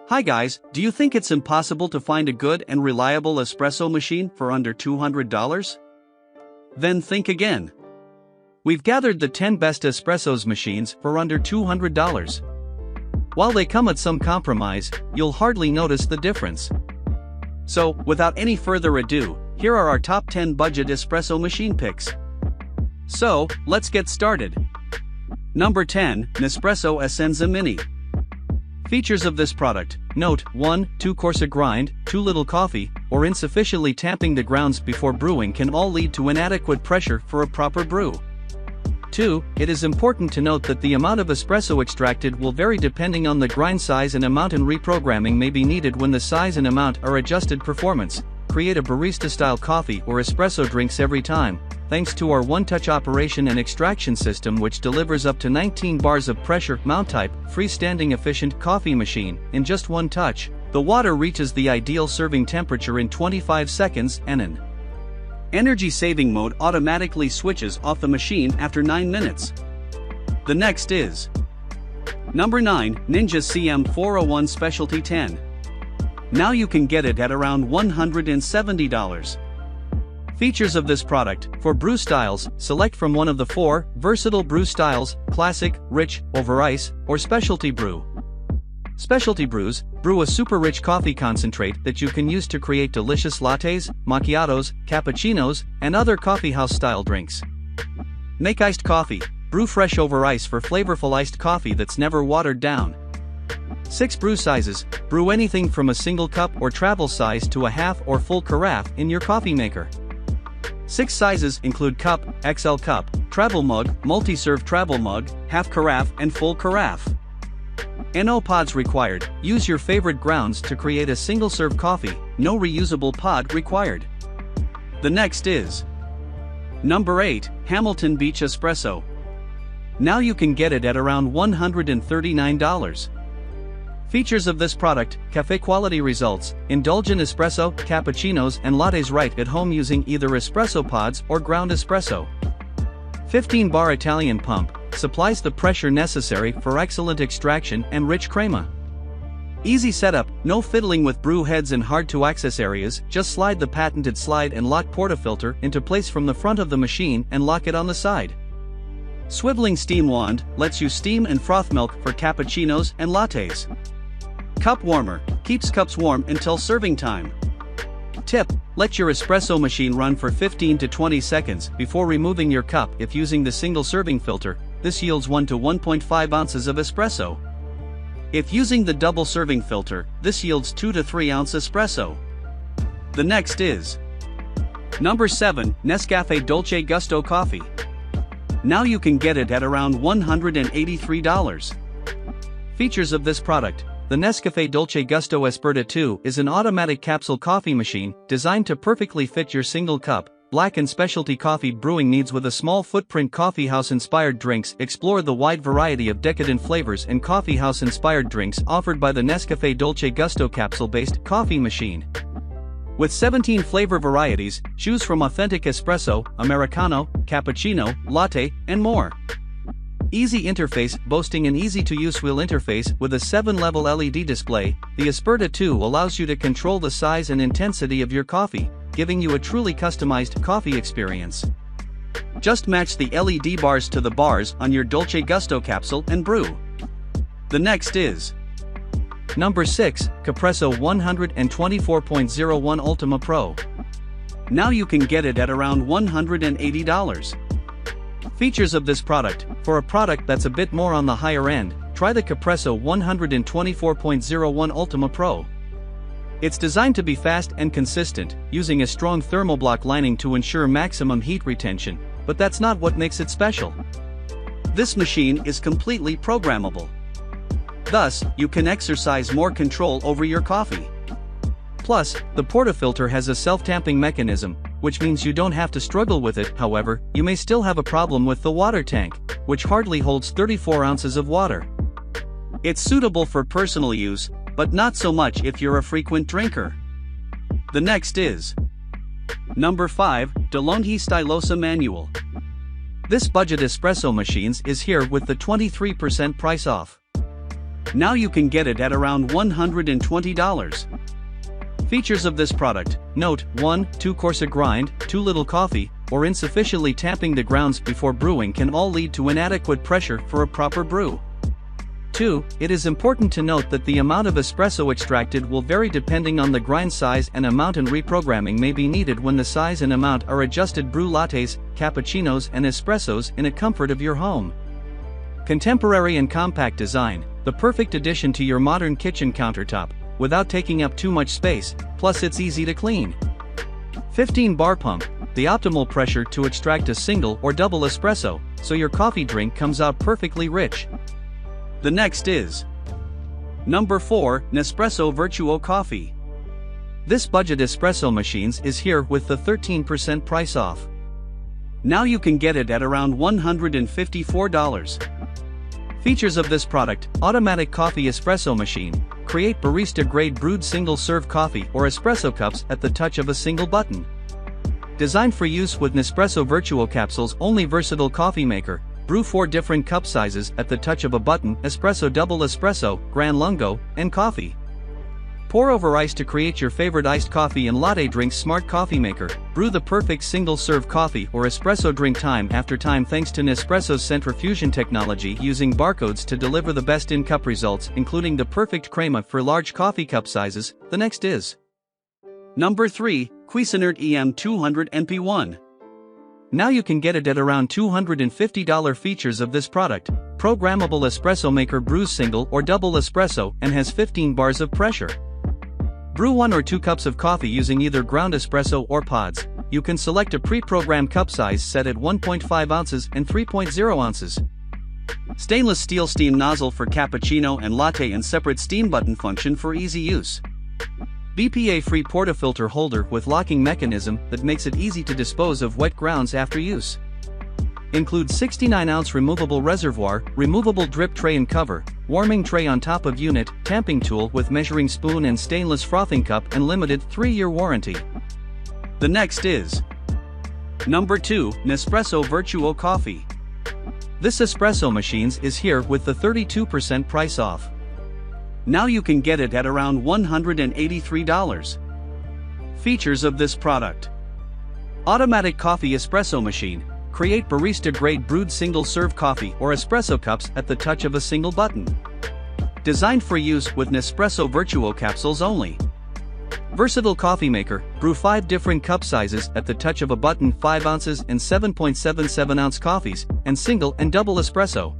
Hi guys, do you think it's impossible to find a good and reliable espresso machine for under $200? Then think again. We've gathered the 10 best espressos machines for under $200. While they come at some compromise, you'll hardly notice the difference. So, without any further ado, here are our top 10 budget espresso machine picks. So, let's get started. Number 10, Nespresso Essenza Mini. Features of this product: note, 1, too coarse a grind, too little coffee, or insufficiently tamping the grounds before brewing can all lead to inadequate pressure for a proper brew. 2, it is important to note that the amount of espresso extracted will vary depending on the grind size and amount, and reprogramming may be needed when the size and amount are adjusted. Performance: create a barista-style coffee or espresso drinks every time, thanks to our one-touch operation and extraction system, which delivers up to 19 bars of pressure. Mount type: freestanding efficient coffee machine. In just one touch, the water reaches the ideal serving temperature in 25 seconds, and an energy-saving mode automatically switches off the machine after 9 minutes. The next is Number 9, Ninja CM401 Specialty 10. Now you can get it at around $170. Features of this product: for brew styles, select from one of the 4 versatile brew styles: classic, rich, over ice, or specialty brew. Specialty brews: brew a super rich coffee concentrate that you can use to create delicious lattes, macchiatos, cappuccinos, and other coffeehouse style drinks. Make iced coffee: brew fresh over ice for flavorful iced coffee that's never watered down. 6 brew sizes: brew anything from a single cup or travel size to a half or full carafe in your coffee maker. 6 sizes include cup, XL cup, travel mug, multi-serve travel mug, half carafe, and full carafe. No pods required. Use your favorite grounds to create a single-serve coffee, no reusable pod required. The next is Number 8, Hamilton Beach Espresso. Now you can get it at around $139. Features of this product: cafe quality results, indulgent espresso, cappuccinos and lattes right at home using either espresso pods or ground espresso. 15-bar Italian pump, supplies the pressure necessary for excellent extraction and rich crema. Easy setup: no fiddling with brew heads and hard-to-access areas, just slide the patented slide and lock portafilter into place from the front of the machine and lock it on the side. Swiveling steam wand, lets you steam and froth milk for cappuccinos and lattes. Cup warmer, keeps cups warm until serving time. Tip: let your espresso machine run for 15 to 20 seconds before removing your cup. If using the single serving filter, this yields 1 to 1.5 ounces of espresso. If using the double serving filter, this yields 2 to 3 ounce espresso. The next is Number 7, Nescafe Dolce Gusto Coffee. Now you can get it at around $183. Features of this product: the Nescafe Dolce Gusto Espresso 2 is an automatic capsule coffee machine designed to perfectly fit your single cup, black and specialty coffee brewing needs with a small footprint. Coffeehouse-inspired drinks: explore the wide variety of decadent flavors and coffeehouse-inspired drinks offered by the Nescafe Dolce Gusto capsule-based coffee machine. With 17 flavor varieties, choose from authentic espresso, americano, cappuccino, latte, and more. Easy interface: boasting an easy-to-use wheel interface with a 7-level LED display, the Espresso 2 allows you to control the size and intensity of your coffee, giving you a truly customized coffee experience. Just match the LED bars to the bars on your Dolce Gusto capsule and brew. The next is Number 6, Capresso 124.01 Ultima Pro. Now you can get it at around $180. Features of this product: for a product that's a bit more on the higher end, try the Capresso 124.01 Ultima Pro. It's designed to be fast and consistent, using a strong thermoblock lining to ensure maximum heat retention, but that's not what makes it special. This machine is completely programmable. Thus, you can exercise more control over your coffee. Plus, the portafilter has a self-tamping mechanism, which means you don't have to struggle with it. However, you may still have a problem with the water tank, which hardly holds 34 ounces of water. It's suitable for personal use, but not so much if you're a frequent drinker. The next is Number 5, DeLonghi Stylosa Manual. This budget espresso machines is here with the 23% price off. Now you can get it at around $120. Features of this product: note, 1. Too coarse a grind, too little coffee, or insufficiently tamping the grounds before brewing can all lead to inadequate pressure for a proper brew. 2. It is important to note that the amount of espresso extracted will vary depending on the grind size and amount, and reprogramming may be needed when the size and amount are adjusted. Brew lattes, cappuccinos and espressos in a comfort of your home. Contemporary and compact design, the perfect addition to your modern kitchen countertop, without taking up too much space, plus it's easy to clean. 15 bar pump, the optimal pressure to extract a single or double espresso, so your coffee drink comes out perfectly rich. The next is number 4, Nespresso Vertuo Coffee. This budget espresso machines is here with the 13% price off. Now you can get it at around $154. Features of this product: automatic coffee espresso machine, create barista-grade brewed single-serve coffee or espresso cups at the touch of a single button. Designed for use with Nespresso Vertuo capsules only. Versatile coffee maker, brew 4 different cup sizes at the touch of a button: espresso, double espresso, gran lungo, and coffee. Pour over ice to create your favorite iced coffee and latte drinks. Smart coffee maker, brew the perfect single-serve coffee or espresso drink time after time thanks to Nespresso's centrifusion technology, using barcodes to deliver the best in-cup results, including the perfect crema for large coffee cup sizes. The next is number 3, Cuisinart EM-200MP1. Now you can get it at around $250. Features of this product: programmable espresso maker, brews single or double espresso and has 15 bars of pressure. Brew 1 or 2 cups of coffee using either ground espresso or pods. You can select a pre-programmed cup size set at 1.5 ounces and 3.0 ounces. Stainless steel steam nozzle for cappuccino and latte and separate steam button function for easy use. BPA-free portafilter holder with locking mechanism that makes it easy to dispose of wet grounds after use. Includes 69-ounce removable reservoir, removable drip tray and cover, warming tray on top of unit, tamping tool with measuring spoon and stainless frothing cup, and limited 3-year warranty. The next is number 2, Nespresso Vertuo Coffee. This espresso machines is here with the 32% price off. Now you can get it at around $183. Features of this product: automatic coffee espresso machine, create barista-grade brewed single-serve coffee or espresso cups at the touch of a single button. Designed for use with Nespresso Vertuo capsules only. Versatile coffee maker, brew 5 different cup sizes at the touch of a button: 5 ounces and 7.77 ounce coffees, and single and double espresso.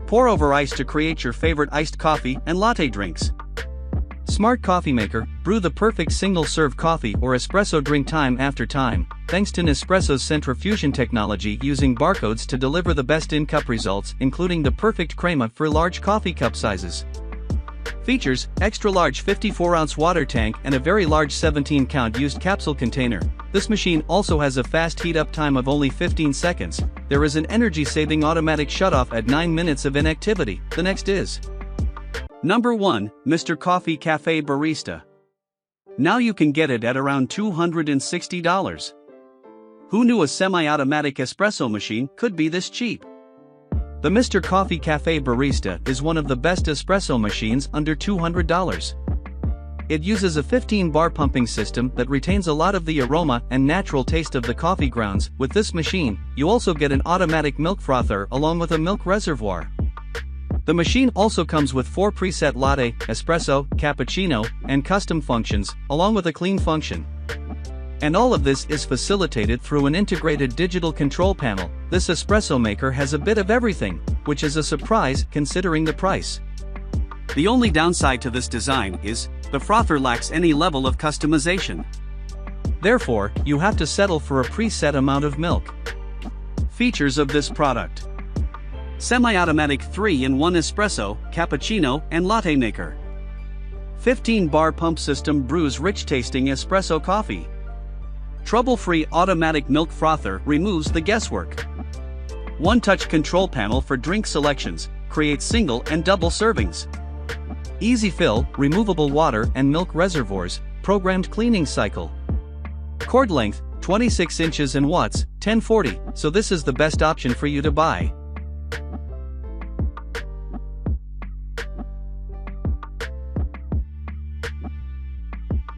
Pour over ice to create your favorite iced coffee and latte drinks. Smart coffee maker, brew the perfect single-serve coffee or espresso drink time after time, thanks to Nespresso's centrifusion technology, using barcodes to deliver the best in-cup results, including the perfect crema for large coffee cup sizes. Features: extra large 54-ounce water tank and a very large 17-count used capsule container. This machine also has a fast heat-up time of only 15 seconds. There is an energy-saving automatic shutoff at 9 minutes of inactivity. The next is number 1, Mr. Coffee Cafe Barista. Now you can get it at around $260. Who knew a semi-automatic espresso machine could be this cheap? The Mr. Coffee Cafe Barista is one of the best espresso machines under $200. It uses a 15-bar pumping system that retains a lot of the aroma and natural taste of the coffee grounds. With this machine, you also get an automatic milk frother along with a milk reservoir. The machine also comes with 4 preset latte, espresso, cappuccino, and custom functions, along with a clean function. And all of this is facilitated through an integrated digital control panel. This espresso maker has a bit of everything, which is a surprise considering the price. The only downside to this design is, the frother lacks any level of customization. Therefore, you have to settle for a preset amount of milk. Features of this product: semi-automatic 3-in-1 espresso, cappuccino, and latte maker. 15-bar pump system, brews rich-tasting espresso coffee. Trouble-free automatic milk frother, removes the guesswork. One-touch control panel for drink selections, creates single and double servings. Easy fill, removable water and milk reservoirs, programmed cleaning cycle. Cord length, 26 inches and watts, 1040, so this is the best option for you to buy.